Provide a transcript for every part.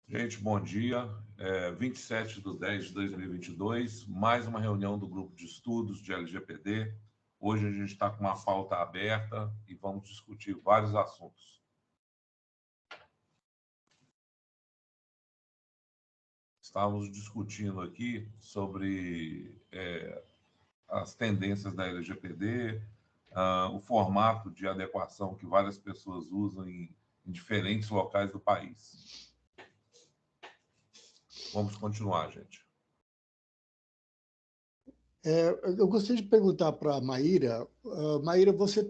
Gente, bom dia. 27/10/2022, mais uma reunião do grupo de estudos de LGPD. Hoje a gente está com uma pauta aberta e vamos discutir vários assuntos. Estávamos discutindo aqui sobre as tendências da LGPD, o formato de adequação que várias pessoas usam em diferentes locais do país. Vamos continuar, gente. Eu gostaria de perguntar para a Maíra. Maíra, você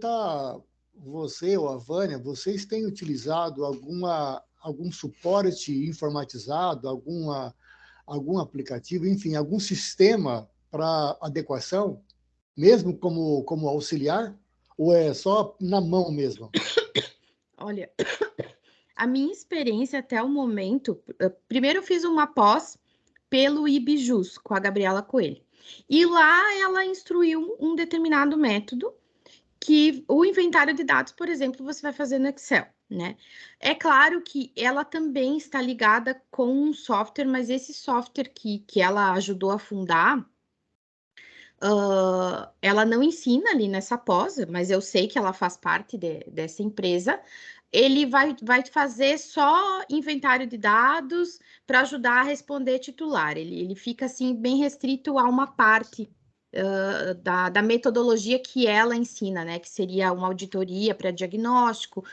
ou a Vânia, vocês têm utilizado algum suporte informatizado, algum aplicativo, enfim, algum sistema para adequação, mesmo como auxiliar? Ou é só na mão mesmo? Olha, a minha experiência até o momento, primeiro eu fiz uma pós pelo IBJUS, com a Gabriela Coelho. E lá ela instruiu um determinado método que o inventário de dados, por exemplo, você vai fazer no Excel, né? É claro que ela também está ligada com um software, mas esse software que ela ajudou a fundar, ela não ensina ali nessa pós, mas eu sei que ela faz parte dessa empresa. Ele vai fazer só inventário de dados para ajudar a responder titular. Ele fica assim bem restrito a uma parte da metodologia que ela ensina, né? Que seria uma auditoria para diagnóstico,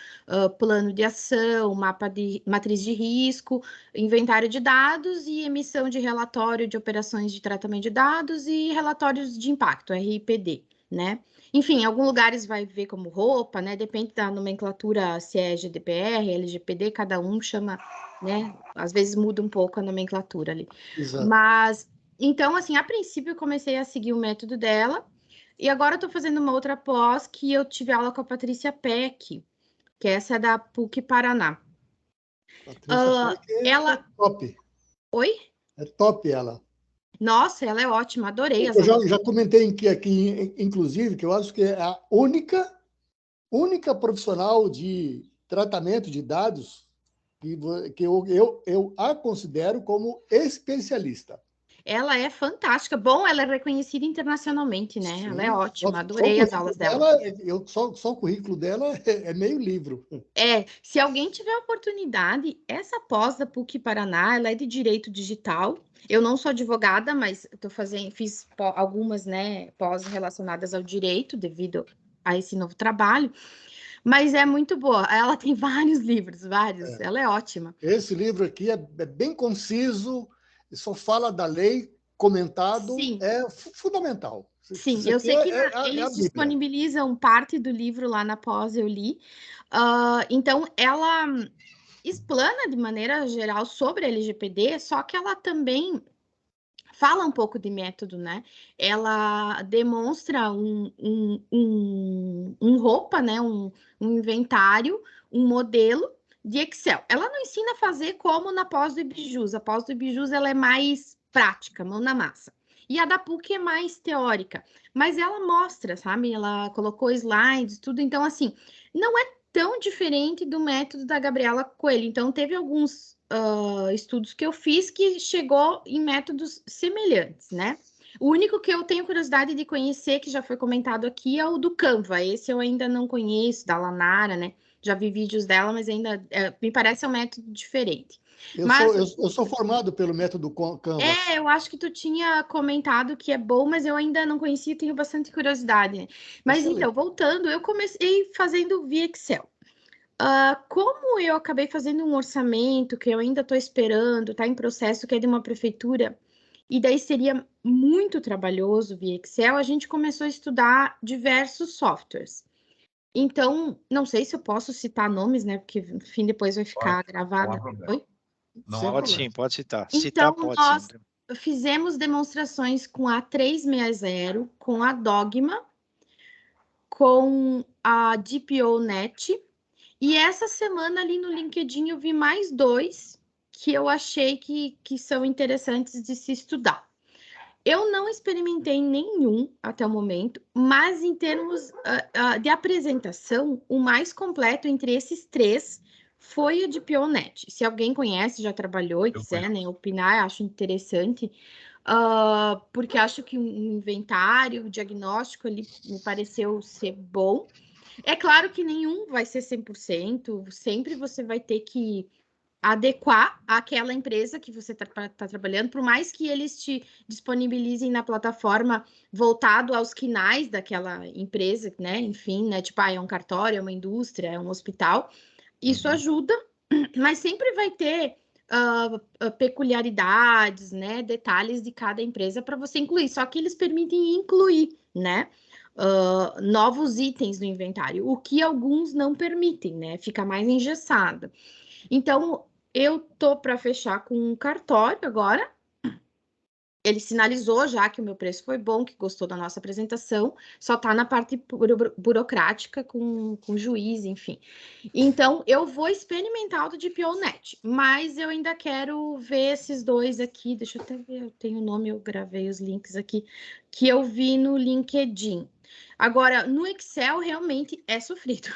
plano de ação, matriz de risco, inventário de dados e emissão de relatório de operações de tratamento de dados e relatórios de impacto, RIPD, né? Enfim, em alguns lugares vai ver como roupa, né? Depende da nomenclatura, se é GDPR, LGPD, cada um chama, né? Às vezes muda um pouco a nomenclatura ali. Exato. Mas, então, assim, a princípio eu comecei a seguir o método dela, e agora eu tô fazendo uma outra pós que eu tive aula com a Patrícia Peck, que essa é da PUC Paraná. Patrícia Peck ela... é top. Oi? É top ela. Nossa, ela é ótima, adorei as Eu aulas. já comentei aqui, inclusive, que eu acho que é a única profissional de tratamento de dados que eu a considero como especialista. Ela é fantástica. Bom, ela é reconhecida internacionalmente, né? Sim, ela é ótima, adorei as aulas dela. Só o currículo dela é meio livro. Se alguém tiver oportunidade, essa pós da PUC Paraná, ela é de Direito Digital. Eu não sou advogada, mas fiz algumas, né, pós relacionadas ao direito, devido a esse novo trabalho. Mas é muito boa. Ela tem vários livros, vários. Ela é ótima. Esse livro aqui é bem conciso, só fala da lei, comentado, Sim. é fundamental. Sim, eu sei que eles disponibilizam parte do livro lá na pós, eu li. Então, ela explana de maneira geral sobre a LGPD, só que ela também fala um pouco de método, né? Ela demonstra um roupa, né? Um inventário, um modelo de Excel. Ela não ensina a fazer como na pós do IBJUS. A pós do IBJUS ela é mais prática, mão na massa. E a da PUC é mais teórica. Mas ela mostra, sabe? Ela colocou slides, tudo. Então, assim, não é tão diferente do método da Gabriela Coelho. Então, teve alguns estudos que eu fiz que chegou em métodos semelhantes, né? O único que eu tenho curiosidade de conhecer, que já foi comentado aqui, é o do Canva. Esse eu ainda não conheço, da Lanara, né? Já vi vídeos dela, mas ainda me parece um método diferente. Eu sou formado pelo método Canva. Eu acho que tu tinha comentado que é bom, mas eu ainda não conhecia e tenho bastante curiosidade. Mas excelente. Então, voltando, eu comecei fazendo via Excel. Como eu acabei fazendo um orçamento que eu ainda estou esperando, está em processo, que é de uma prefeitura, e daí seria muito trabalhoso via Excel, a gente começou a estudar diversos softwares. Então, não sei se eu posso citar nomes, né? Porque, enfim, depois vai ficar gravado. Oi? Pode citar. Então, nós fizemos demonstrações com a 360, com a Dogma, com a DPO.net. E essa semana ali no LinkedIn eu vi mais 2 que eu achei que são interessantes de se estudar. Eu não experimentei nenhum até o momento, mas em termos de apresentação, o mais completo entre esses 3 foi a de Pionet. Se alguém conhece, já trabalhou e quiser, né, opinar, acho interessante, porque acho que um inventário, o diagnóstico ali me pareceu ser bom. É claro que nenhum vai ser 100%, sempre você vai ter que adequar àquela empresa que você está trabalhando, por mais que eles te disponibilizem na plataforma voltado aos quinais daquela empresa, né? Enfim, né? Tipo, é um cartório, é uma indústria, é um hospital. Isso ajuda, mas sempre vai ter peculiaridades, né? Detalhes de cada empresa para você incluir. Só que eles permitem incluir, né? Novos itens no inventário, o que alguns não permitem, né? Fica mais engessado. Então, eu tô para fechar com um cartório agora. Ele sinalizou já que o meu preço foi bom, que gostou da nossa apresentação, só tá na parte burocrática com juiz, enfim. Então, eu vou experimentar o do DPOnet, mas eu ainda quero ver esses dois aqui. Deixa eu até ver, eu tenho o nome, eu gravei os links aqui, que eu vi no LinkedIn. Agora, no Excel, realmente é sofrido.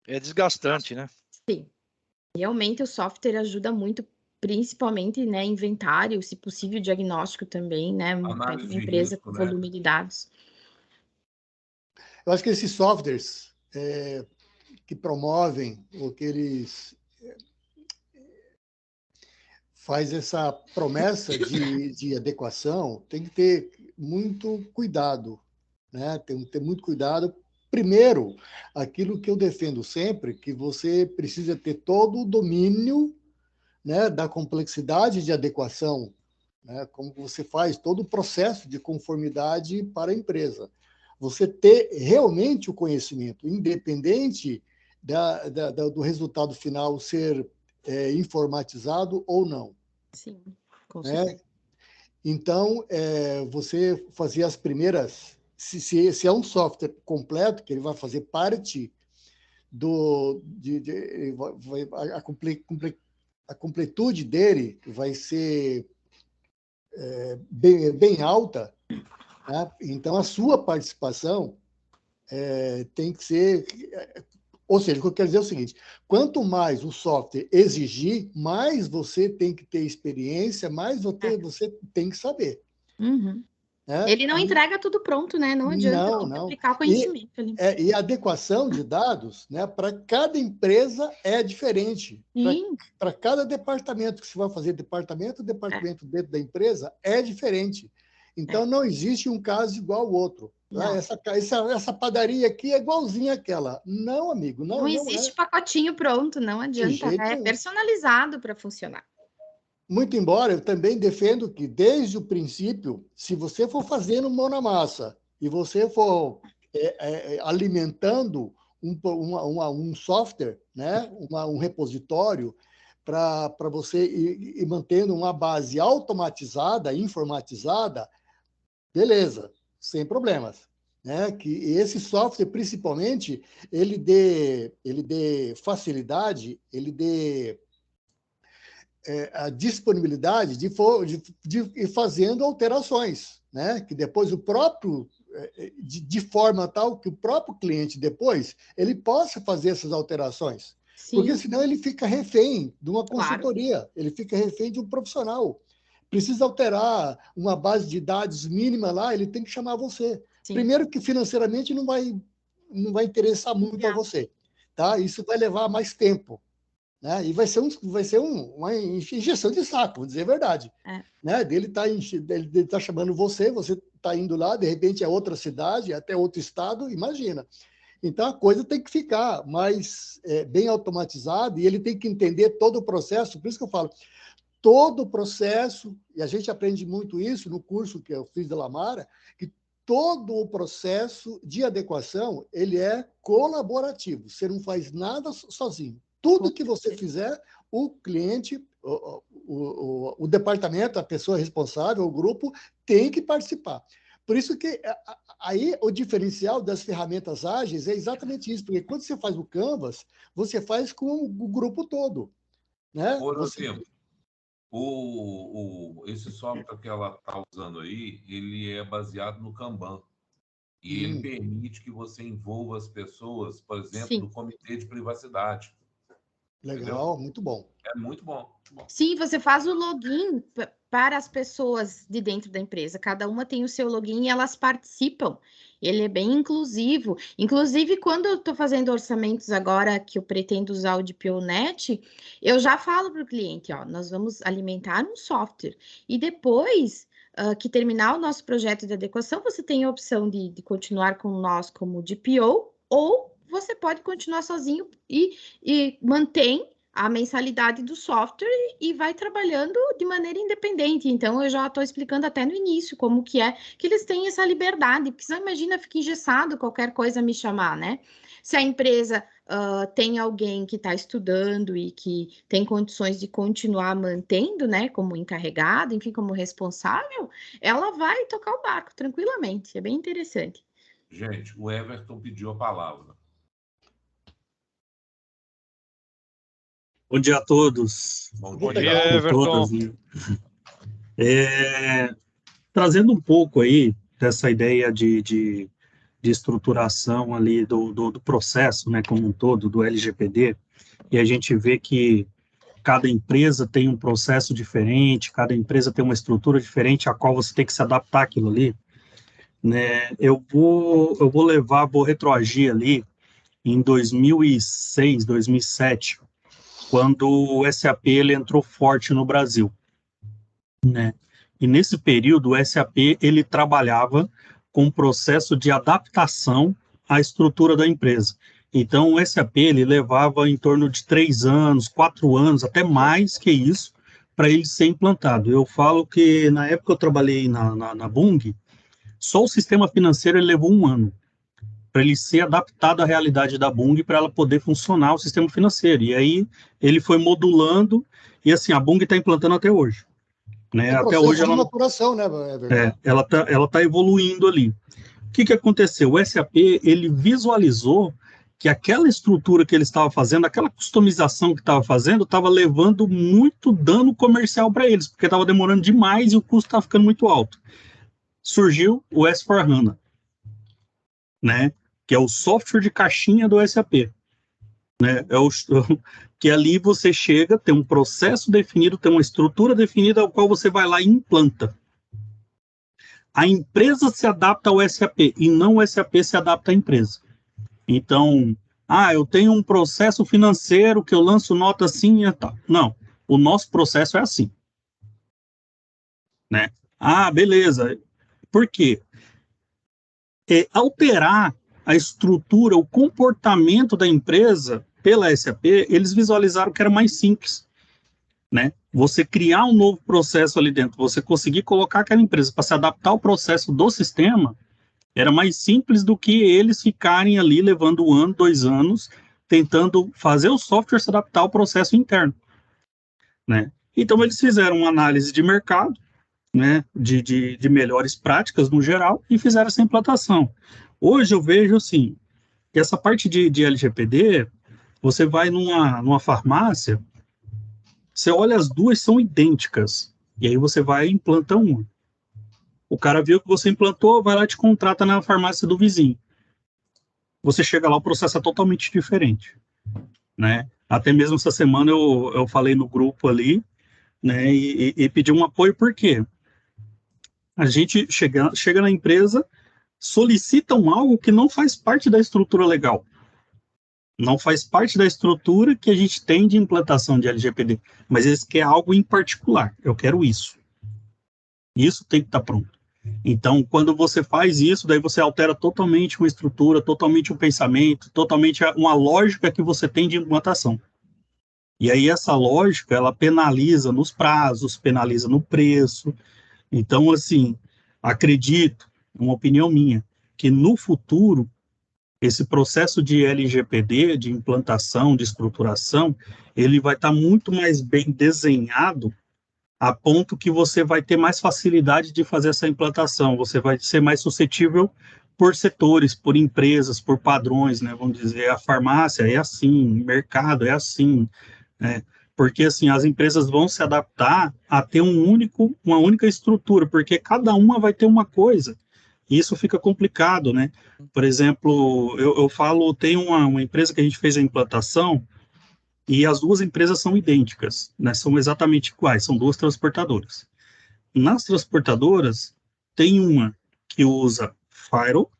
É desgastante, né? Sim. Realmente o software ajuda muito, principalmente, né, inventário, se possível, diagnóstico também, né? Uma empresa com volume de dados. Eu acho que esses softwares que promovem, ou que eles faz essa promessa de adequação, tem que ter muito cuidado, né? Tem que ter muito cuidado. Primeiro, aquilo que eu defendo sempre, que você precisa ter todo o domínio, né, da complexidade de adequação, né, como você faz todo o processo de conformidade para a empresa. Você ter realmente o conhecimento, independente do resultado final ser informatizado ou não. Sim, com Né? certeza. Então, você fazer as primeiras... Se é um software completo, que ele vai fazer parte a completude dele vai ser bem alta, né? Então a sua participação tem que ser... Ou seja, o que eu quero dizer é o seguinte, quanto mais o software exigir, mais você tem que ter experiência, mais você tem que saber. Uhum. Né? Ele não entrega tudo pronto, né? Não adianta, tem que aplicar o conhecimento ali. E a adequação de dados, né, para cada empresa é diferente. Para cada departamento que você vai fazer, departamento dentro da empresa é diferente. Então, não existe um caso igual ao outro. Essa padaria aqui é igualzinha àquela. Não, amigo, não existe pacotinho pronto, não adianta. É personalizado para funcionar. Muito embora eu também defendo que, desde o princípio, se você for fazendo mão na massa e você for alimentando um software, né, um repositório, para você ir mantendo uma base automatizada, informatizada, beleza, sem problemas. Né? Que esse software, principalmente, ele dê facilidade, ele dê a disponibilidade de ir fazendo alterações, né? Que depois o próprio, de forma tal que o próprio cliente depois ele possa fazer essas alterações. Sim. Porque senão ele fica refém de uma consultoria, ele fica refém de um profissional. Precisa alterar uma base de dados mínima lá, ele tem que chamar você. Sim. Primeiro que financeiramente não vai interessar muito a você, tá? Isso vai levar mais tempo. Né? E vai ser uma injeção de saco, vou dizer a verdade. Né? Ele tá chamando você está indo lá, de repente é outra cidade, até outro estado, imagina. Então a coisa tem que ficar mais bem automatizada e ele tem que entender todo o processo, por isso que eu falo, todo o processo, e a gente aprende muito isso no curso que eu fiz da Lamara, que todo o processo de adequação ele é colaborativo, você não faz nada sozinho. Tudo que você fizer, o cliente, o departamento, a pessoa responsável, o grupo, tem que participar. Por isso que aí o diferencial das ferramentas ágeis é exatamente isso, porque quando você faz o Canvas, você faz com o grupo todo. Né? Por exemplo, esse software que ela está usando aí, ele é baseado no Kanban. E ele permite que você envolva as pessoas, por exemplo, no comitê de privacidade. Legal, muito bom. É muito bom. Sim, você faz o login para as pessoas de dentro da empresa. Cada uma tem o seu login e elas participam. Ele é bem inclusivo. Inclusive, quando eu estou fazendo orçamentos agora, que eu pretendo usar o de PeoNet, eu já falo para o cliente, ó, nós vamos alimentar um software. E depois que terminar o nosso projeto de adequação, você tem a opção de continuar com nós como DPO, ou você pode continuar sozinho e mantém a mensalidade do software e vai trabalhando de maneira independente. Então, eu já estou explicando até no início como que é que eles têm essa liberdade, porque você imagina, fica engessado qualquer coisa me chamar, né? Se a empresa tem alguém que está estudando e que tem condições de continuar mantendo, né, como encarregado, enfim, como responsável, ela vai tocar o barco tranquilamente. É bem interessante. Gente, o Everton pediu a palavra. Bom dia a todos. Bom dia, Everton. Trazendo um pouco aí dessa ideia de estruturação ali do processo, né, como um todo, do LGPD, e a gente vê que cada empresa tem um processo diferente, cada empresa tem uma estrutura diferente, a qual você tem que se adaptar àquilo ali, né? Eu vou retroagir ali em 2006, 2007, quando o SAP ele entrou forte no Brasil, né? E nesse período o SAP ele trabalhava com um processo de adaptação à estrutura da empresa. Então o SAP ele levava em torno de 3 anos, 4 anos, até mais que isso, para ele ser implantado. Eu falo que na época eu trabalhei na Bung, só o sistema financeiro ele levou 1 ano para ele ser adaptado à realidade da Bung, para ela poder funcionar o sistema financeiro. E aí ele foi modulando, e assim, a Bung está implantando até hoje. Né? Até hoje ela maturação, né, ela tá evoluindo ali. O que aconteceu? O SAP ele visualizou que aquela estrutura que ele estava fazendo, aquela customização que estava fazendo, estava levando muito dano comercial para eles, porque estava demorando demais e o custo estava ficando muito alto. Surgiu o S/4HANA, né? Que é o software de caixinha do SAP. Né? Que ali você chega, tem um processo definido, tem uma estrutura definida, ao qual você vai lá e implanta. A empresa se adapta ao SAP e não o SAP se adapta à empresa. Então, eu tenho um processo financeiro que eu lanço nota assim e tal. Não, o nosso processo é assim. Né? Beleza. Por quê? Alterar a estrutura, o comportamento da empresa pela SAP, eles visualizaram que era mais simples, né? Você criar um novo processo ali dentro, você conseguir colocar aquela empresa para se adaptar ao processo do sistema, era mais simples do que eles ficarem ali levando 1 ano, 2 anos, tentando fazer o software se adaptar ao processo interno, né? Então, eles fizeram uma análise de mercado, né, de melhores práticas no geral, e fizeram essa implantação. Hoje eu vejo, assim, que essa parte de LGPD, você vai numa farmácia, você olha, as duas são idênticas, e aí você vai e implanta uma. O cara viu que você implantou, vai lá e te contrata na farmácia do vizinho. Você chega lá, o processo é totalmente diferente, né? Até mesmo essa semana eu falei no grupo ali, né, e pedi um apoio, por quê? A gente chega na empresa, solicitam algo que não faz parte da estrutura legal. Não faz parte da estrutura que a gente tem de implantação de LGPD. Mas eles querem algo em particular. Eu quero isso. Isso tem que estar pronto. Então, quando você faz isso, daí você altera totalmente uma estrutura, totalmente um pensamento, totalmente uma lógica que você tem de implantação. E aí essa lógica, ela penaliza nos prazos, penaliza no preço. Então, assim, acredito, uma opinião minha, que no futuro, esse processo de LGPD, de implantação, de estruturação, ele vai estar muito mais bem desenhado, a ponto que você vai ter mais facilidade de fazer essa implantação, você vai ser mais suscetível por setores, por empresas, por padrões, né? Vamos dizer, a farmácia é assim, o mercado é assim, né? Porque, assim, as empresas vão se adaptar a ter uma única estrutura, porque cada uma vai ter uma coisa, e isso fica complicado, né? Por exemplo, eu falo, tem uma empresa que a gente fez a implantação, e as duas empresas são idênticas, né? São exatamente iguais, são duas transportadoras. Nas transportadoras, tem uma que usa Firewall,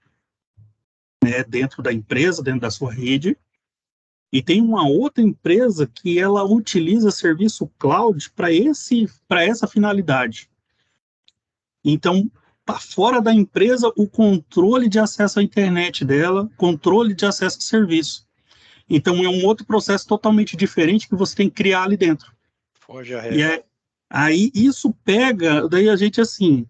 né, dentro da empresa, dentro da sua rede, e tem uma outra empresa que ela utiliza serviço cloud para essa finalidade. Então, para fora da empresa, o controle de acesso à internet dela, controle de acesso a serviço. Então, é um outro processo totalmente diferente que você tem que criar ali dentro. Foge a E regra. aí isso pega, daí a gente, assim,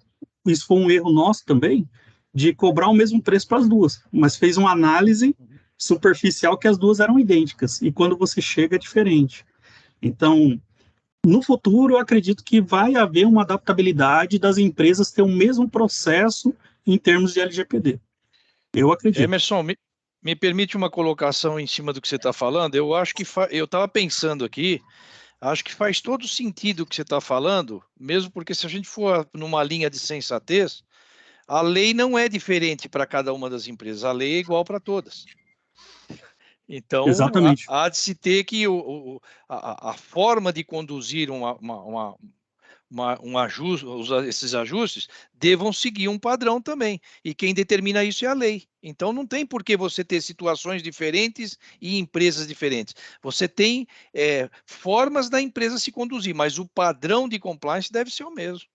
isso foi um erro nosso também, de cobrar o mesmo preço para as duas, mas fez uma análise superficial que as duas eram idênticas, e quando você chega é diferente. Então, no futuro, eu acredito que vai haver uma adaptabilidade das empresas ter o mesmo processo em termos de LGPD. Eu acredito. Emerson, me permite uma colocação em cima do que você está falando? Eu acho que eu estava pensando aqui, acho que faz todo sentido o que você está falando, mesmo porque se a gente for numa linha de sensatez, a lei não é diferente para cada uma das empresas, a lei é igual para todas. Então, Exatamente. há de se ter que a forma de conduzir esses ajustes devam seguir um padrão também. E quem determina isso é a lei. Então, não tem por que você ter situações diferentes e empresas diferentes. Você tem formas da empresa se conduzir, mas o padrão de compliance deve ser o mesmo.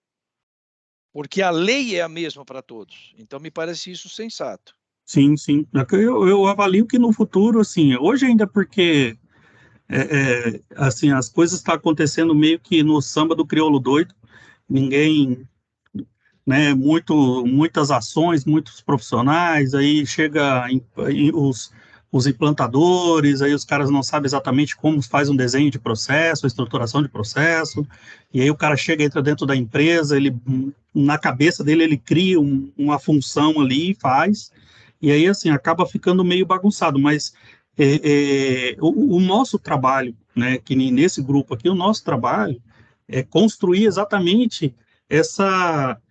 Porque a lei é a mesma para todos. Então, me parece isso sensato. Sim, sim. Eu avalio que no futuro, assim, hoje ainda porque assim, as coisas estão acontecendo meio que no samba do crioulo doido, ninguém, né, muitas ações, muitos profissionais, aí chega os implantadores, aí os caras não sabem exatamente como faz um desenho de processo, a estruturação de processo, e aí o cara chega, entra dentro da empresa, ele, na cabeça dele, ele cria uma função ali e faz, e aí, assim, acaba ficando meio bagunçado, mas o nosso trabalho, né, que nem nesse grupo aqui, o nosso trabalho é construir exatamente essa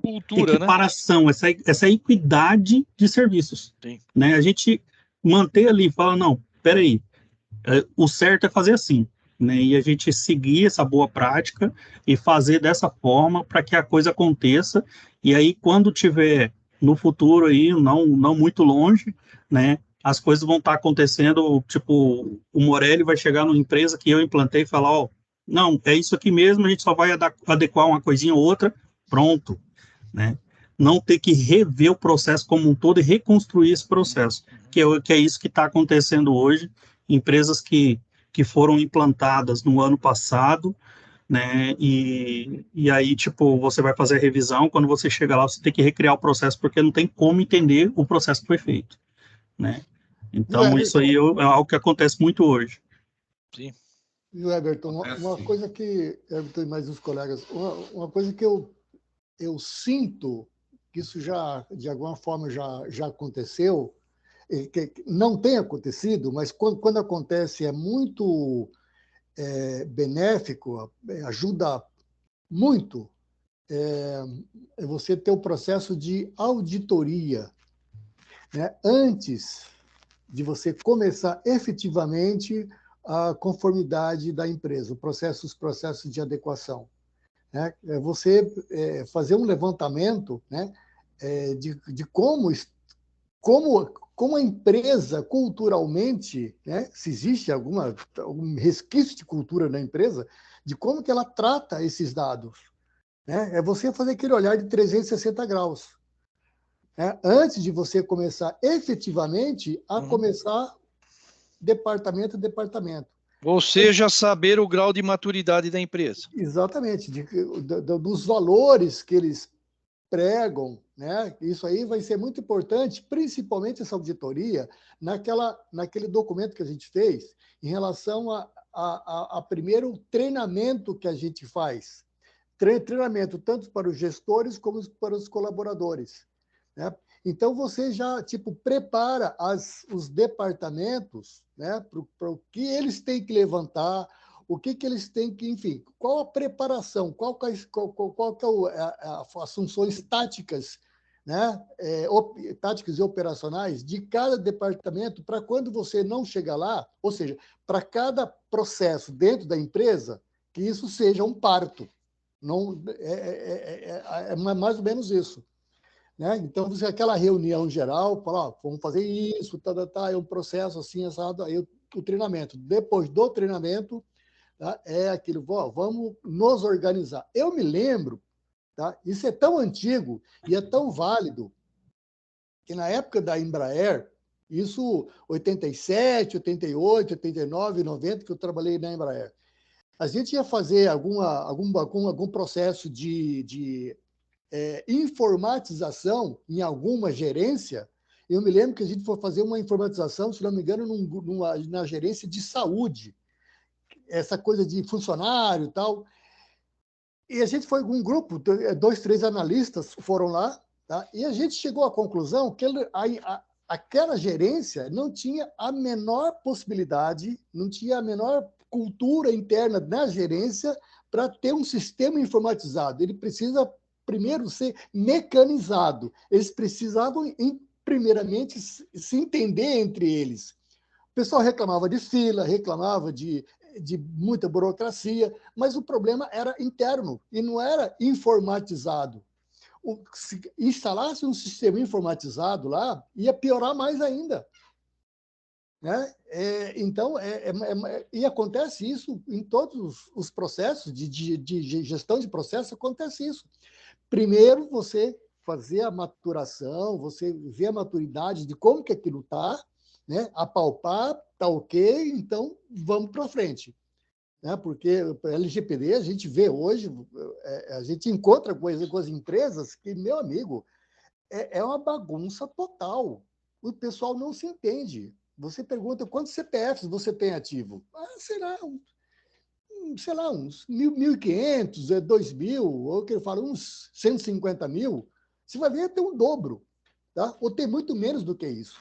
Cultura, equiparação, essa equidade de serviços, Sim. né? A gente manter ali, fala, não, peraí, o certo é fazer assim, né? E a gente seguir essa boa prática e fazer dessa forma para que a coisa aconteça, e aí quando tiver no futuro aí, não muito longe, né? As coisas vão estar acontecendo, tipo, o Morelli vai chegar numa empresa que eu implantei e falar, ó, não, é isso aqui mesmo, a gente só vai adequar uma coisinha ou outra, pronto, né? Não ter que rever o processo como um todo e reconstruir esse processo, que é isso que está acontecendo hoje, empresas que foram implantadas no ano passado, né, e aí, tipo, você vai fazer a revisão, quando você chega lá, você tem que recriar o processo, porque não tem como entender o processo que foi feito, né? Então, isso aí é algo que acontece muito hoje. Sim. E o Everton, uma coisa que, Everton e mais os colegas, uma coisa que eu sinto que isso já, de alguma forma, já aconteceu, que não tem acontecido, mas quando acontece é muito benéfico, ajuda muito, é você ter o processo de auditoria, né? Antes de você começar efetivamente a conformidade da empresa, os processos de adequação. Né? Você fazer um levantamento, né, de como a empresa culturalmente, né, se existe algum resquício de cultura na empresa, de como que ela trata esses dados. Né? É você fazer aquele olhar de 360 graus. Né? Antes de você começar efetivamente a começar departamento a departamento. Ou seja, saber o grau de maturidade da empresa. Exatamente, dos valores que eles pregam, né? Isso aí vai ser muito importante, principalmente essa auditoria, naquele documento que a gente fez, em relação a primeiro treinamento que a gente faz. Treinamento tanto para os gestores como para os colaboradores. Né? Então, você já prepara os departamentos, né, para o que eles têm que levantar, o que eles têm que, enfim, qual a preparação, qual que é as funções táticas né, táticas e operacionais de cada departamento para quando você não chegar lá, ou seja, para cada processo dentro da empresa, que isso seja um parto. Não, é mais ou menos isso. Né? Então, você aquela reunião geral, fala, vamos fazer isso, é um processo assim, assado, aí o treinamento. Depois do treinamento, tá, é aquilo, vamos nos organizar. Eu me lembro, tá, isso é tão antigo e é tão válido, que na época da Embraer, isso 87, 88, 89, 90, que eu trabalhei na Embraer, a gente ia fazer algum processo de informatização em alguma gerência. Eu me lembro que a gente foi fazer uma informatização, se não me engano, na gerência de saúde, essa coisa de funcionário e tal. E a gente foi com um grupo, 2, 3 analistas foram lá, tá? E a gente chegou à conclusão que aquela gerência não tinha a menor possibilidade, não tinha a menor cultura interna na gerência para ter um sistema informatizado. Ele precisa primeiro ser mecanizado. Eles precisavam, primeiramente, se entender entre eles. O pessoal reclamava de fila, reclamava de muita burocracia, mas o problema era interno e não era informatizado. Se instalasse um sistema informatizado lá, ia piorar mais ainda. Né? Então, e acontece isso em todos os processos de gestão de processo, acontece isso. Primeiro, você fazer a maturação, você ver a maturidade de como que aquilo está, né? Apalpar, está ok, então vamos para frente. Né? Porque a LGPD, a gente vê hoje, a gente encontra coisa com as empresas que, meu amigo, é uma bagunça total. O pessoal não se entende. Você pergunta quantos CPFs você tem ativo? Será sei lá, uns 1.500, 2.000, ou que eu falo, uns 150 mil, você vai ver tem um dobro, tá? Ou tem muito menos do que isso.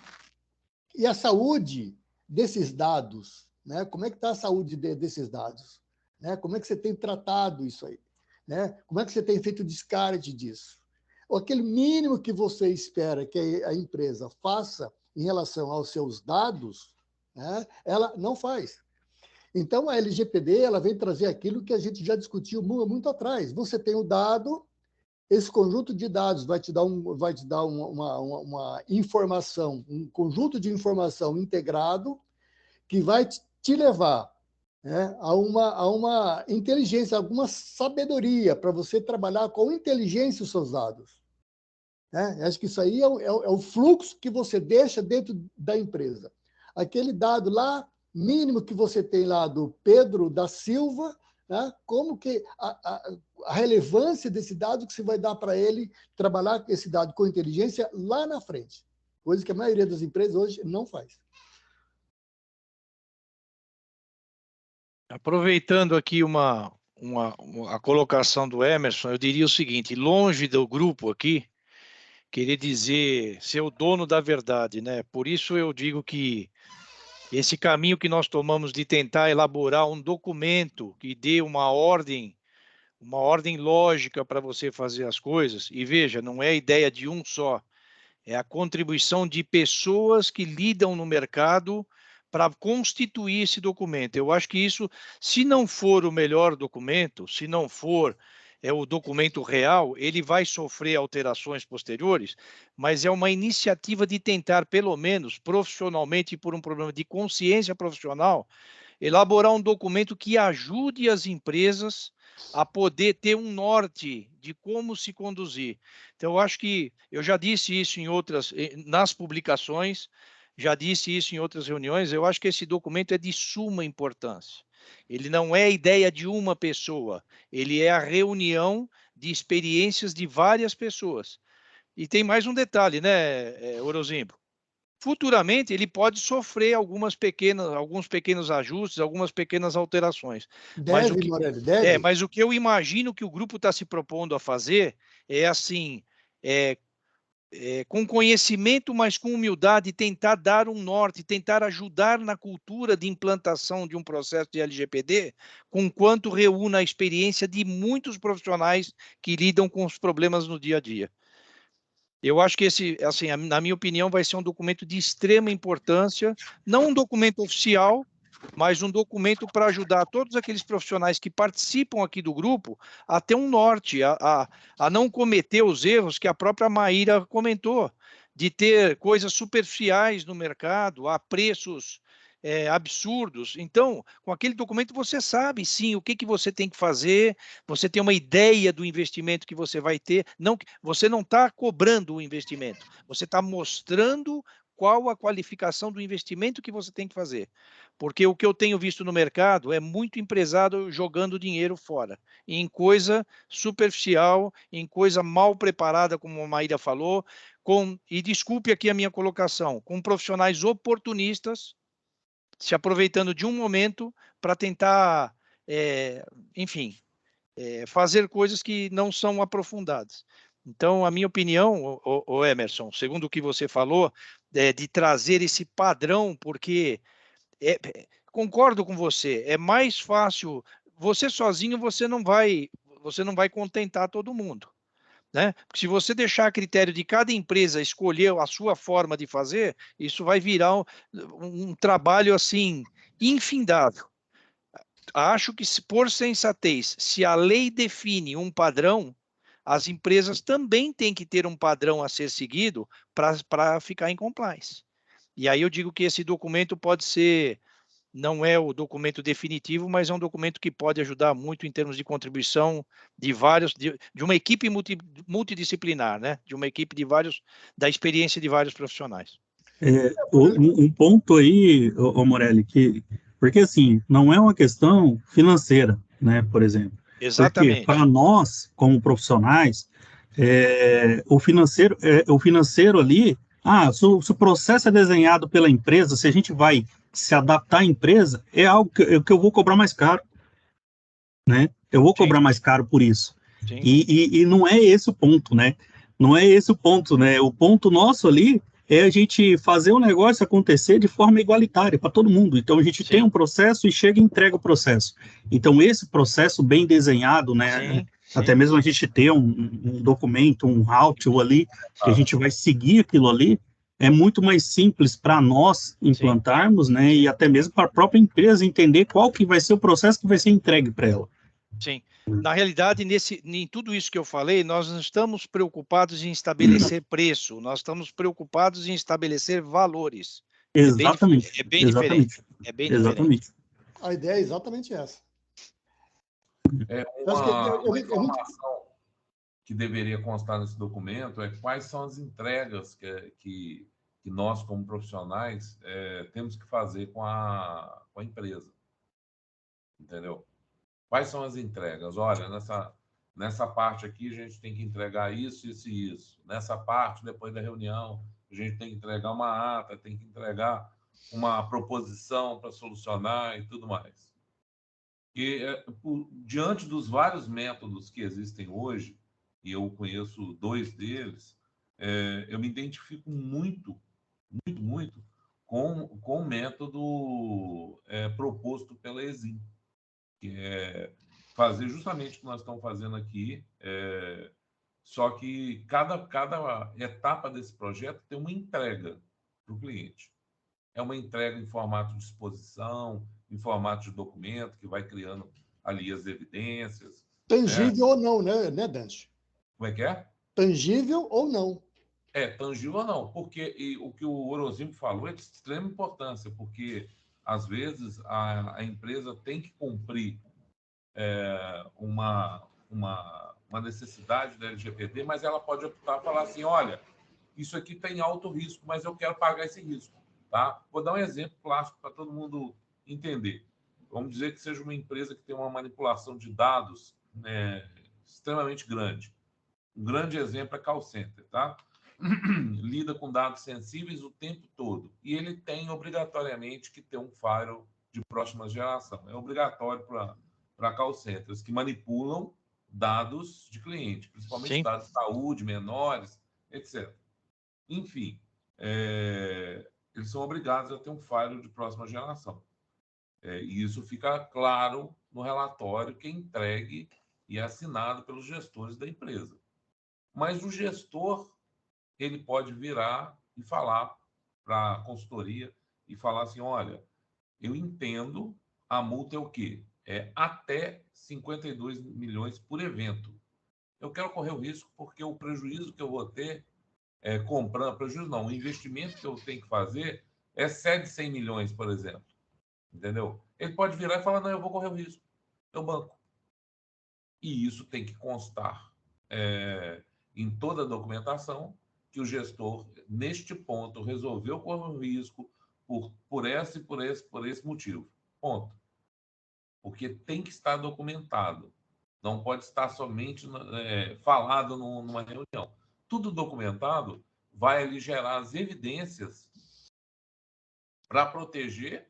E a saúde desses dados, né? Como é que está a saúde desses dados? Né? Como é que você tem tratado isso aí? Né? Como é que você tem feito o descarte disso? Ou aquele mínimo que você espera que a empresa faça em relação aos seus dados, né? Ela não faz. Então, a LGPD ela vem trazer aquilo que a gente já discutiu muito atrás. Você tem o dado, esse conjunto de dados vai te dar uma informação, um conjunto de informação integrado que vai te levar, né, a uma inteligência, a alguma sabedoria para você trabalhar com inteligência os seus dados. Né? Acho que isso aí é o fluxo que você deixa dentro da empresa. Aquele dado lá, mínimo que você tem lá do Pedro da Silva, né? Como que a relevância desse dado que você vai dar para ele trabalhar esse dado com inteligência lá na frente, coisa que a maioria das empresas hoje não faz. Aproveitando aqui a colocação do Emerson, eu diria o seguinte, longe do grupo aqui, querer dizer ser o dono da verdade, né? Por isso eu digo que esse caminho que nós tomamos de tentar elaborar um documento que dê uma ordem lógica para você fazer as coisas, e veja, não é a ideia de um só, é a contribuição de pessoas que lidam no mercado para constituir esse documento. Eu acho que isso, se não for o melhor documento, se não for o documento real, ele vai sofrer alterações posteriores, mas é uma iniciativa de tentar, pelo menos profissionalmente, por um problema de consciência profissional, elaborar um documento que ajude as empresas a poder ter um norte de como se conduzir. Então, eu acho que eu já disse isso nas publicações, já disse isso em outras reuniões, eu acho que esse documento é de suma importância. Ele não é a ideia de uma pessoa, ele é a reunião de experiências de várias pessoas. E tem mais um detalhe, né, Orozimbo? Futuramente, ele pode sofrer alguns pequenos ajustes, algumas pequenas alterações. Morelli, deve. Mas o que eu imagino que o grupo está se propondo a fazer é assim, com conhecimento, mas com humildade, tentar dar um norte, tentar ajudar na cultura de implantação de um processo de LGPD, conquanto reúna a experiência de muitos profissionais que lidam com os problemas no dia a dia. Eu acho que esse, assim, na minha opinião, vai ser um documento de extrema importância, não um documento oficial, mas um documento para ajudar todos aqueles profissionais que participam aqui do grupo a ter um norte, a não cometer os erros que a própria Maíra comentou, de ter coisas superficiais no mercado, a preços absurdos. Então, com aquele documento você sabe, sim, o que você tem que fazer, você tem uma ideia do investimento que você vai ter, não, você não está cobrando o investimento, você está mostrando qual a qualificação do investimento que você tem que fazer. Porque o que eu tenho visto no mercado é muito empresário jogando dinheiro fora, em coisa superficial, em coisa mal preparada, como a Maíra falou, e desculpe aqui a minha colocação, com profissionais oportunistas, se aproveitando de um momento para tentar, enfim, fazer coisas que não são aprofundadas. Então, a minha opinião, o Emerson, segundo o que você falou, de trazer esse padrão, porque concordo com você, é mais fácil, você sozinho você não vai contentar todo mundo, né? Porque se você deixar a critério de cada empresa escolher a sua forma de fazer, isso vai virar um trabalho assim infindável. Acho que, por sensatez, se a lei define um padrão, as empresas também têm que ter um padrão a ser seguido para ficar em compliance. E aí eu digo que esse documento pode ser, não é o documento definitivo, mas é um documento que pode ajudar muito em termos de contribuição de uma equipe multidisciplinar, né? De uma equipe da experiência de vários profissionais. Um ponto aí, Morelli, porque assim, não é uma questão financeira, né, por exemplo. Exatamente. Porque para nós, como profissionais, o financeiro ali, se o processo é desenhado pela empresa, se a gente vai se adaptar à empresa, é algo que eu vou cobrar mais caro, né? Eu vou cobrar mais caro por isso. E não é esse o ponto, né? Não é esse o ponto, né? O ponto nosso ali é a gente fazer o negócio acontecer de forma igualitária para todo mundo. Então, a gente tem um processo e chega e entrega o processo. Então, esse processo bem desenhado, né? Até mesmo a gente ter um documento, um how-to ali, que a gente vai seguir aquilo ali, é muito mais simples para nós implantarmos, né? E até mesmo para a própria empresa entender qual que vai ser o processo que vai ser entregue para ela. Sim. Na realidade, em tudo isso que eu falei, nós não estamos preocupados em estabelecer preço, nós estamos preocupados em estabelecer valores. Exatamente. É bem diferente. É bem diferente. A ideia é exatamente essa. Uma informação que deveria constar nesse documento é quais são as entregas que nós, como profissionais, temos que fazer com a empresa. Entendeu? Quais são as entregas? Olha, nessa parte aqui a gente tem que entregar isso, isso e isso. Nessa parte, depois da reunião, a gente tem que entregar uma ata, tem que entregar uma proposição para solucionar e tudo mais. E diante dos vários métodos que existem hoje, e eu conheço 2 deles, eu me identifico muito com o método proposto pela Exim, que é fazer justamente o que nós estamos fazendo aqui, só que cada etapa desse projeto tem uma entrega para o cliente. É uma entrega em formato de exposição, em formato de documento, que vai criando ali as evidências. Tangível ou não, né, Dante? Como é que é? Tangível ou não. Tangível ou não, porque o que o Orozimo falou é de extrema importância, porque, às vezes, a empresa tem que cumprir uma necessidade da LGPD, mas ela pode optar e falar assim, olha, isso aqui tem alto risco, mas eu quero pagar esse risco. Tá? Vou dar um exemplo clássico para todo mundo entender. Vamos dizer que seja uma empresa que tem uma manipulação de dados extremamente grande. Um grande exemplo é call center, tá? Lida com dados sensíveis o tempo todo. E ele tem obrigatoriamente que ter um firewall de próxima geração. É obrigatório para call centers que manipulam dados de cliente, principalmente dados de saúde, menores, etc. Enfim, eles são obrigados a ter um firewall de próxima geração. E isso fica claro no relatório que é entregue e é assinado pelos gestores da empresa. Mas o gestor ele pode virar e falar para a consultoria e falar assim, olha, eu entendo, a multa é o quê? É até 52 milhões por evento. Eu quero correr o risco porque o prejuízo que eu vou ter comprando, prejuízo não, o investimento que eu tenho que fazer excede 100 milhões, por exemplo. Entendeu? Ele pode virar e falar, não, eu vou correr o risco. Eu banco. E isso tem que constar em toda a documentação que o gestor, neste ponto, resolveu correr o risco por esse motivo. Ponto. Porque tem que estar documentado. Não pode estar somente falado numa reunião. Tudo documentado vai ali gerar as evidências para proteger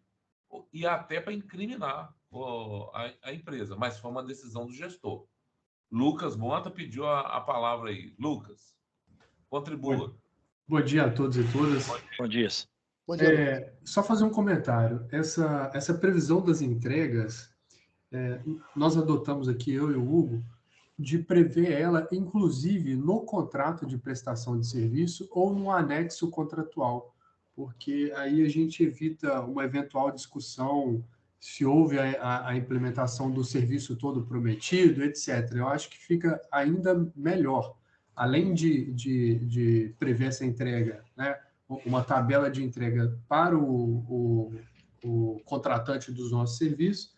e até para incriminar a empresa. Mas foi uma decisão do gestor. Lucas Monta pediu a palavra aí. Lucas, contribua. Bom dia a todos e todas. Bom dia. Bom dia. Só fazer um comentário. Essa previsão das entregas, nós adotamos aqui, eu e o Hugo, de prever ela, inclusive, no contrato de prestação de serviço ou no anexo contratual, porque aí a gente evita uma eventual discussão se houve a implementação do serviço todo prometido, etc. Eu acho que fica ainda melhor, além de prever essa entrega, né, uma tabela de entrega para o contratante dos nossos serviços,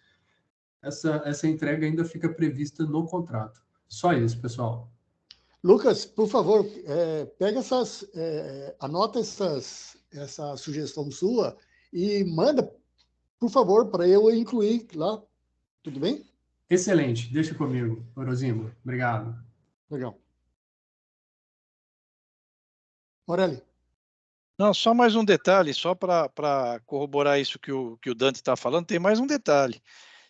essa entrega ainda fica prevista no contrato. Só isso, pessoal. Lucas, por favor, pega anota essa sugestão sua e manda, por favor, para eu incluir lá. Tudo bem? Excelente. Deixa comigo, Orozimbo. Obrigado. Legal. Morelli. Não, só mais um detalhe, só para corroborar isso que o Dante está falando, tem mais um detalhe.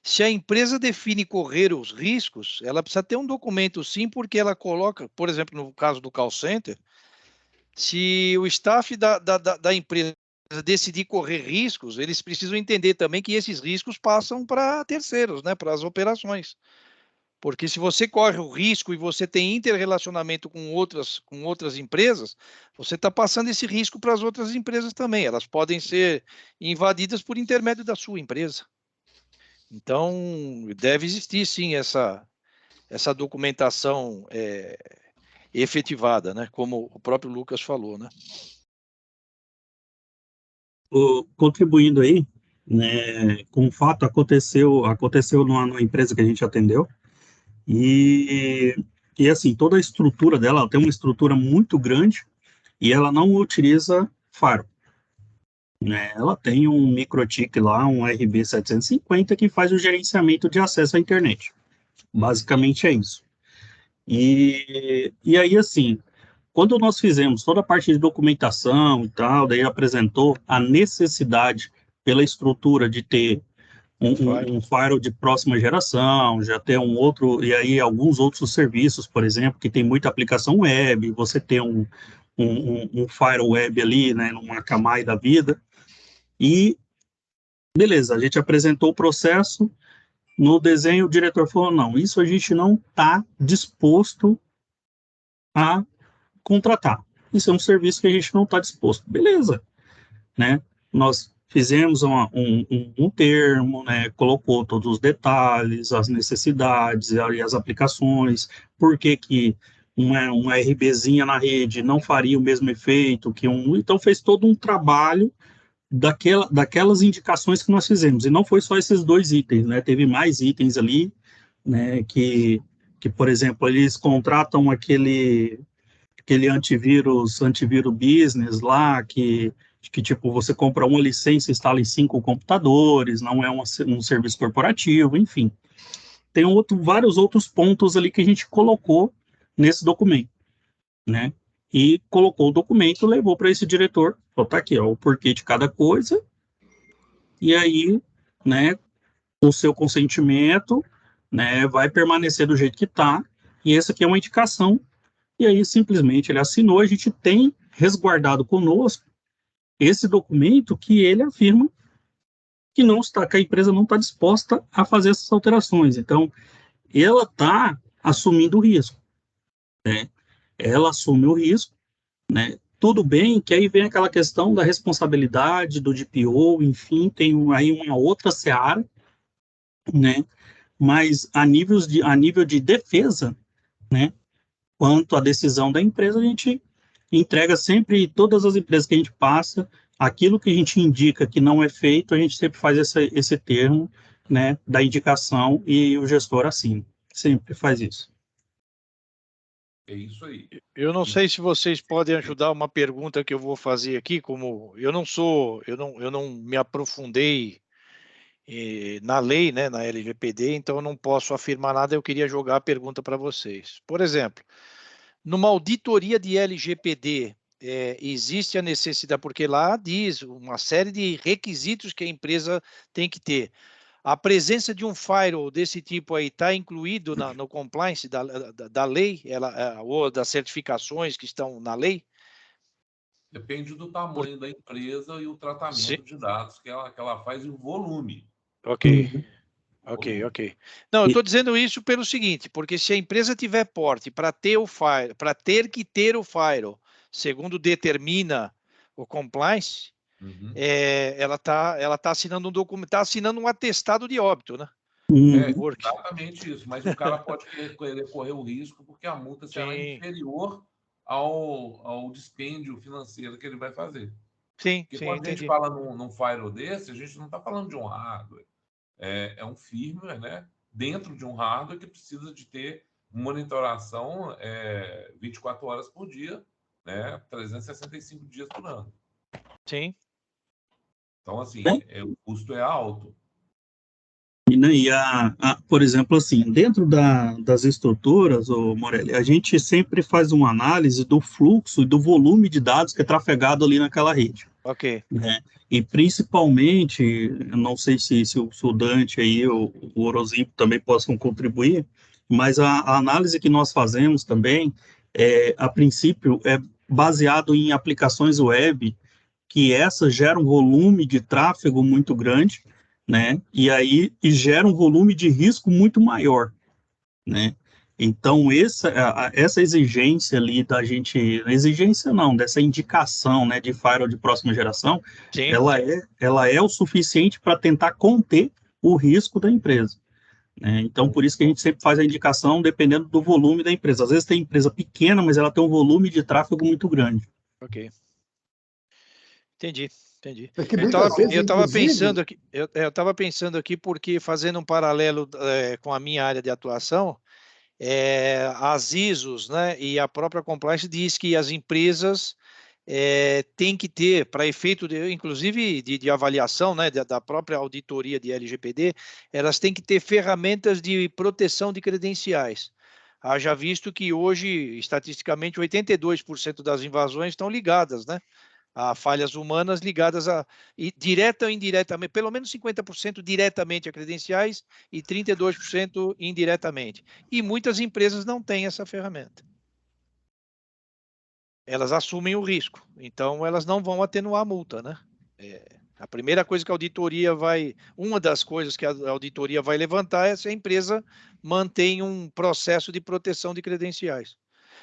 Se a empresa define correr os riscos, ela precisa ter um documento sim, porque ela coloca, por exemplo, no caso do call center, se o staff da empresa decidir correr riscos, eles precisam entender também que esses riscos passam para terceiros, né, para as operações. Porque se você corre o risco e você tem interrelacionamento com outras empresas, você está passando esse risco para as outras empresas também. Elas podem ser invadidas por intermédio da sua empresa. Então, deve existir, sim, essa documentação efetivada, né? Como o próprio Lucas falou, né? Contribuindo aí, né, com o fato, aconteceu numa empresa que a gente atendeu, e assim, toda a estrutura dela, ela tem uma estrutura muito grande, e ela não utiliza Faro. Né? Ela tem um microtik lá, um RB750, que faz o gerenciamento de acesso à internet. Basicamente é isso. E aí, assim, quando nós fizemos toda a parte de documentação e tal, daí apresentou a necessidade pela estrutura de ter um firewall de próxima geração, já ter um outro, e aí alguns outros serviços, por exemplo, que tem muita aplicação web, você tem um firewall web ali, né, numa Akamai da vida, e beleza, a gente apresentou o processo, no desenho o diretor falou, não, isso a gente não está disposto a contratar, isso é um serviço que a gente não está disposto, beleza, né, nós fizemos um termo, né, colocou todos os detalhes, as necessidades e as aplicações, por que uma RBzinha na rede não faria o mesmo efeito que então fez todo um trabalho daquelas indicações que nós fizemos, e não foi só esses 2 itens, né, teve mais itens ali, né, que por exemplo, eles contratam aquele antivírus business lá, que tipo, você compra uma licença e instala em 5 computadores, não é um serviço corporativo, enfim. Tem vários outros pontos ali que a gente colocou nesse documento, né? E colocou o documento, levou para esse diretor, falou, tá aqui, ó, o porquê de cada coisa, e aí, né, o seu consentimento, né, vai permanecer do jeito que tá, e essa aqui é uma indicação, e aí simplesmente ele assinou, a gente tem resguardado conosco esse documento que ele afirma que a empresa não está disposta a fazer essas alterações. Então, ela está assumindo o risco, né? Ela assume o risco né? Tudo bem que aí vem aquela questão da responsabilidade, do DPO, enfim, tem aí uma outra seara, né? Mas a nível de defesa, né? Quanto à decisão da empresa, a gente entrega sempre, todas as empresas que a gente passa, aquilo que a gente indica que não é feito, a gente sempre faz esse termo, né, da indicação e o gestor assina. Sempre faz isso. É isso aí. Eu não sei se vocês podem ajudar uma pergunta que eu vou fazer aqui, como eu não me aprofundei na lei, né, na LGPD, então eu não posso afirmar nada, eu queria jogar a pergunta para vocês. Por exemplo, numa auditoria de LGPD, existe a necessidade, porque lá diz uma série de requisitos que a empresa tem que ter. A presença de um firewall desse tipo aí está incluído no compliance da lei, ou das certificações que estão na lei? Depende do tamanho da empresa e o tratamento Sim. de dados que ela faz em volume. Ok. Uhum. Ok. Não, eu estou dizendo isso pelo seguinte, porque se a empresa tiver porte para ter que ter o firewall, segundo determina o compliance, Uhum. ela tá assinando um documento, está assinando um atestado de óbito, né? Exatamente isso. Mas o cara pode querer correr o risco porque a multa será inferior ao dispêndio financeiro que ele vai fazer. Sim, Porque quando a gente entendi. fala num firewall desse, a gente não está falando de um hardware. É um firmware, né? Dentro de um hardware que precisa de ter monitoração 24 horas por dia, né? 365 dias por ano. Sim. Então, assim, o custo é alto. E por exemplo, assim, dentro das estruturas, Morelli, a gente sempre faz uma análise do fluxo e do volume de dados que é trafegado ali naquela rede. Ok. Né? E principalmente, eu não sei se o Dante aí, o Orozinho também possam contribuir, mas a análise que nós fazemos também, a princípio, é baseado em aplicações web, que essas geram um volume de tráfego muito grande, né? E gera um volume de risco muito maior, né? Então, essa exigência ali da gente, exigência não, dessa indicação, né, de firewall de próxima geração, Sim. ela é o suficiente para tentar conter o risco da empresa, né? Então, por isso que a gente sempre faz a indicação dependendo do volume da empresa. Às vezes tem empresa pequena, mas ela tem um volume de tráfego muito grande. Ok. Entendi. Porque muitas vezes, Eu estava pensando inclusive... aqui, eu estava pensando aqui porque fazendo um paralelo com a minha área de atuação, as ISOs, né, e a própria compliance diz que as empresas têm que ter, para efeito inclusive de avaliação, né, da própria auditoria de LGPD, elas têm que ter ferramentas de proteção de credenciais. Haja visto que hoje, estatisticamente, 82% das invasões estão ligadas, né, a falhas humanas ligadas direta ou indiretamente, pelo menos 50% diretamente a credenciais e 32% indiretamente. E muitas empresas não têm essa ferramenta. Elas assumem o risco, então elas não vão atenuar a multa, né? A primeira coisa que a auditoria uma das coisas que a auditoria vai levantar é se a empresa mantém um processo de proteção de credenciais.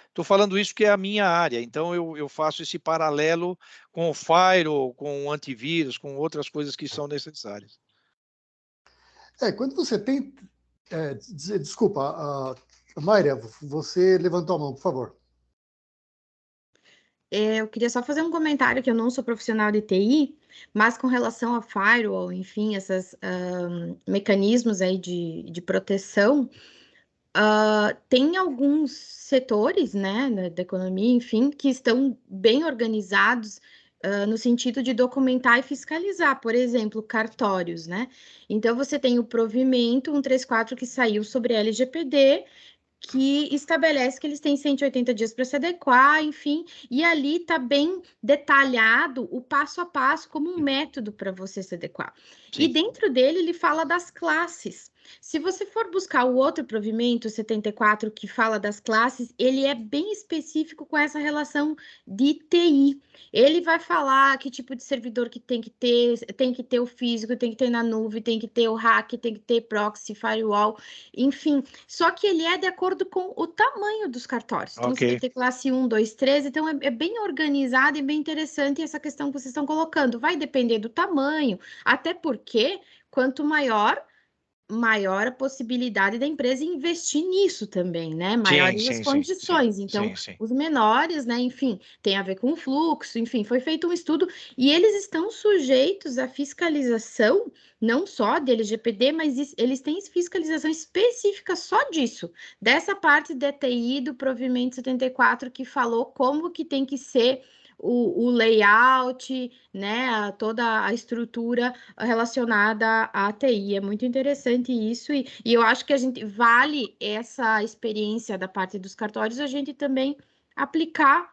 Estou falando isso que é a minha área, então eu faço esse paralelo com o firewall, com o antivírus, com outras coisas que são necessárias. Quando você tem... desculpa, Mayra, você levantou a mão, por favor. Eu queria só fazer um comentário que eu não sou profissional de TI, mas com relação a firewall, enfim, esses mecanismos aí de proteção, tem alguns setores, né, da economia, enfim, que estão bem organizados no sentido de documentar e fiscalizar, por exemplo, cartórios, né? Então, você tem o provimento 134 que saiu sobre LGPD, que estabelece que eles têm 180 dias para se adequar, enfim, e ali está bem detalhado o passo a passo como um método para você se adequar. Sim. E dentro dele ele fala das classes. Se você for buscar o outro provimento, 74, que fala das classes, ele é bem específico com essa relação de TI. Ele vai falar que tipo de servidor que tem que ter o físico, tem que ter na nuvem, tem que ter o hack, tem que ter proxy, firewall, enfim. Só que ele é de acordo com o tamanho dos cartórios. Então, você vai ter classe 1, 2, 3, então é bem organizado e bem interessante essa questão que vocês estão colocando. Vai depender do tamanho, até porque quanto maior a possibilidade da empresa investir nisso também, né? Maiores as condições. Então, os menores, né? Enfim, tem a ver com o fluxo, enfim, foi feito um estudo e eles estão sujeitos à fiscalização, não só de LGPD, mas eles têm fiscalização específica só disso, dessa parte da TI do provimento 74 que falou como que tem que ser o layout, né, toda a estrutura relacionada à TI. É muito interessante isso, e eu acho que a gente vale essa experiência da parte dos cartórios, a gente também aplicar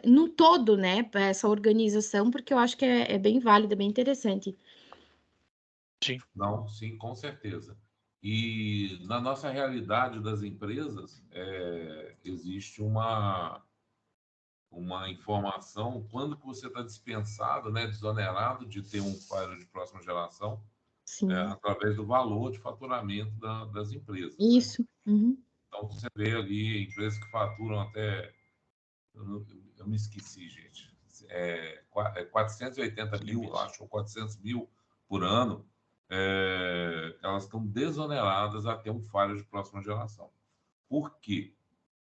no todo, né, essa organização, porque eu acho que é bem válido, é bem interessante. Sim. Não, sim, com certeza. E na nossa realidade das empresas, existe uma informação, quando que você está dispensado, né, desonerado de ter um firewall de próxima geração, através do valor de faturamento das empresas. Isso. Né? Então, você vê ali empresas que faturam até... Eu me esqueci, gente. 480 mil, eu acho, ou 400 mil por ano, elas estão desoneradas a ter um firewall de próxima geração. Por quê?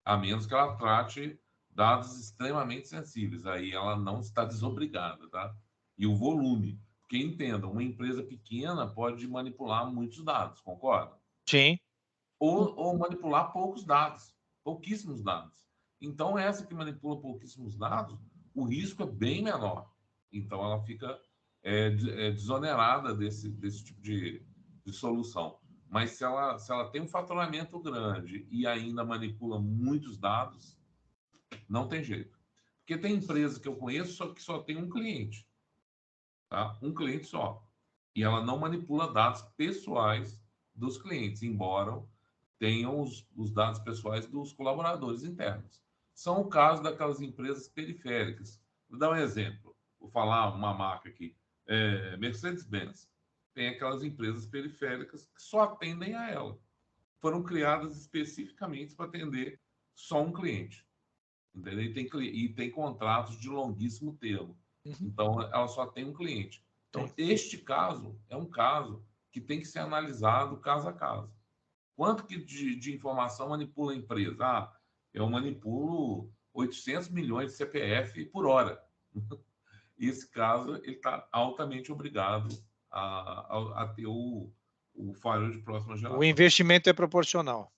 A menos que ela trate dados extremamente sensíveis, aí ela não está desobrigada, tá? E o volume, porque entenda, uma empresa pequena pode manipular muitos dados, concorda? Sim. Ou manipular poucos dados, pouquíssimos dados. Então, essa que manipula pouquíssimos dados, o risco é bem menor. Então, ela fica desonerada desse tipo de solução. Mas se ela tem um faturamento grande e ainda manipula muitos dados, não tem jeito. Porque tem empresa que eu conheço que só tem um cliente. Tá? Um cliente só. E ela não manipula dados pessoais dos clientes, embora tenham os dados pessoais dos colaboradores internos. São o caso daquelas empresas periféricas. Vou dar um exemplo. Vou falar uma marca aqui. Mercedes-Benz. Tem aquelas empresas periféricas que só atendem a ela. Foram criadas especificamente para atender só um cliente. Entendeu? E tem contratos de longuíssimo termo. Então, ela só tem um cliente. Então, este caso é um caso que tem que ser analisado caso a caso. Quanto que de informação manipula a empresa? Eu manipulo 800 milhões de CPF por hora. Esse caso, ele está altamente obrigado a ter o firewall de próxima geração. O investimento é proporcional.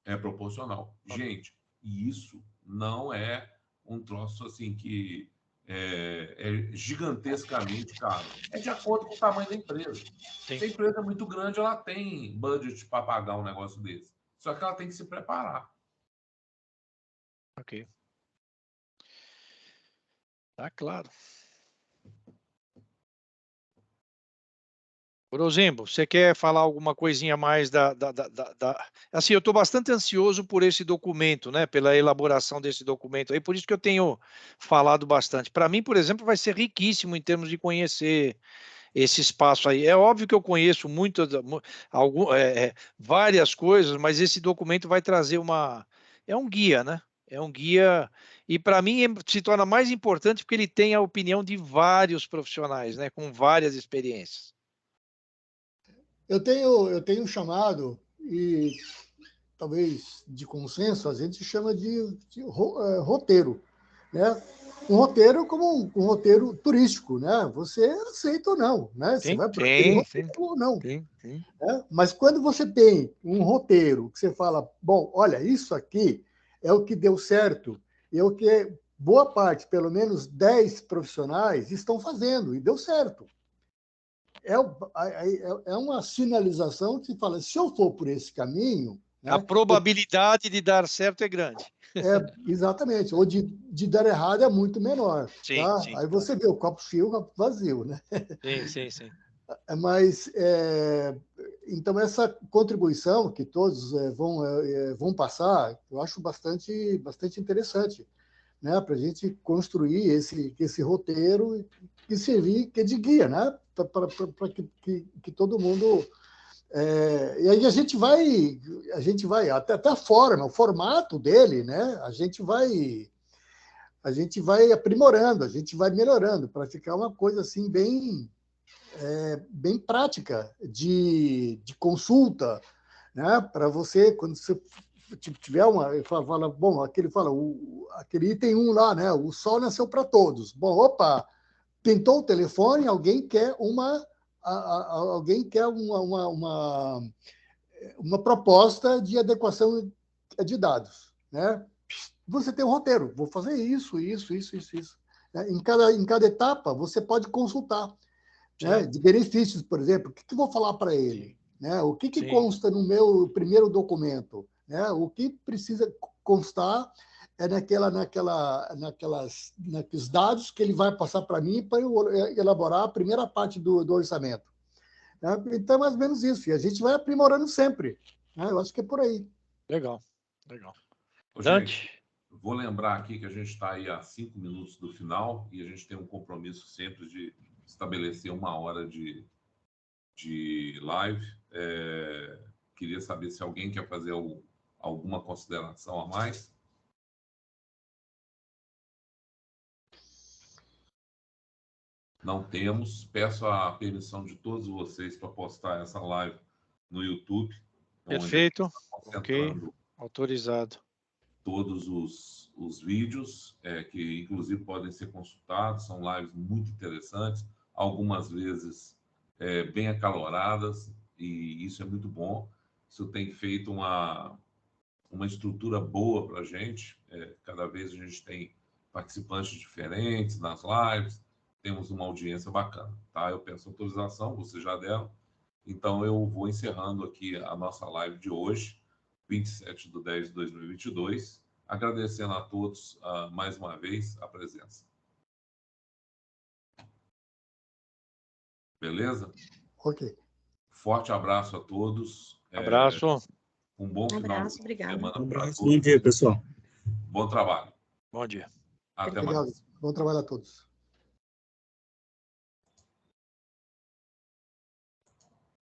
É proporcional. Gente, isso não é um troço assim que é gigantescamente caro. É de acordo com o tamanho da empresa. Sim. Se a empresa é muito grande, ela tem budget para pagar um negócio desse. Só que ela tem que se preparar. Ok. Tá claro. Rosembo, você quer falar alguma coisinha mais Assim, eu estou bastante ansioso por esse documento, né? Pela elaboração desse documento aí, por isso que eu tenho falado bastante. Para mim, por exemplo, vai ser riquíssimo em termos de conhecer esse espaço aí. É óbvio que eu conheço várias coisas, mas esse documento vai trazer é um guia, né? É um guia, e para mim se torna mais importante porque ele tem a opinião de vários profissionais, né? Com várias experiências. Eu tenho um chamado, e talvez de consenso, a gente chama de roteiro. Né? Um roteiro como um roteiro turístico. Né? Você aceita ou não. Né? Você vai para aquele roteiro ou não. Né? Mas quando você tem um roteiro que você fala, bom, olha, isso aqui é o que deu certo, é o que boa parte, pelo menos 10 profissionais estão fazendo, e deu certo. É uma sinalização que fala, se eu for por esse caminho... Né, a probabilidade de dar certo é grande. Exatamente. Ou de dar errado é muito menor. Sim, tá? sim, aí você vê o copo cheio, o copo vazio. Né? Sim. Mas então, essa contribuição que todos vão passar, eu acho bastante interessante, né? Para a gente construir esse roteiro e servir de guia, né? Para que todo mundo... e aí a gente vai até a forma, o formato dele, né? A gente vai aprimorando, a gente vai melhorando para ficar uma coisa assim bem prática de consulta, né? Para você, quando você tiver fala, bom, aquele item 1 lá, né? O sol nasceu para todos. Bom, opa, pintou o telefone, alguém quer uma proposta de adequação de dados, né? Você tem um roteiro, vou fazer isso. Em cada etapa, você pode consultar. Né? De benefícios, por exemplo, o que eu vou falar para ele? Né? O que consta no meu primeiro documento? Né? O que precisa constar naqueles dados que ele vai passar para mim para eu elaborar a primeira parte do orçamento. Né? Então, é mais ou menos isso. E a gente vai aprimorando sempre. Né? Eu acho que é por aí. Legal. Gente, vou lembrar aqui que a gente está aí a 5 minutos do final e a gente tem um compromisso sempre de estabelecer 1 hora de live. Queria saber se alguém quer fazer alguma consideração a mais. Não temos. Peço a permissão de todos vocês para postar essa live no YouTube. Perfeito. Ok. Autorizado. Todos os vídeos, que inclusive podem ser consultados, são lives muito interessantes, algumas vezes bem acaloradas, e isso é muito bom. Isso tem feito uma estrutura boa para a gente. Cada vez a gente tem participantes diferentes nas lives, temos uma audiência bacana. Tá? Eu peço autorização, vocês já deram, então eu vou encerrando aqui a nossa live de hoje, 27/10/2022, agradecendo a todos mais uma vez a presença. Beleza? Ok. Forte abraço a todos. Abraço. Um bom final de semana. Um abraço. Bom dia, pessoal. Bom trabalho. Bom dia. Até Obrigado. mais. Bom trabalho a todos.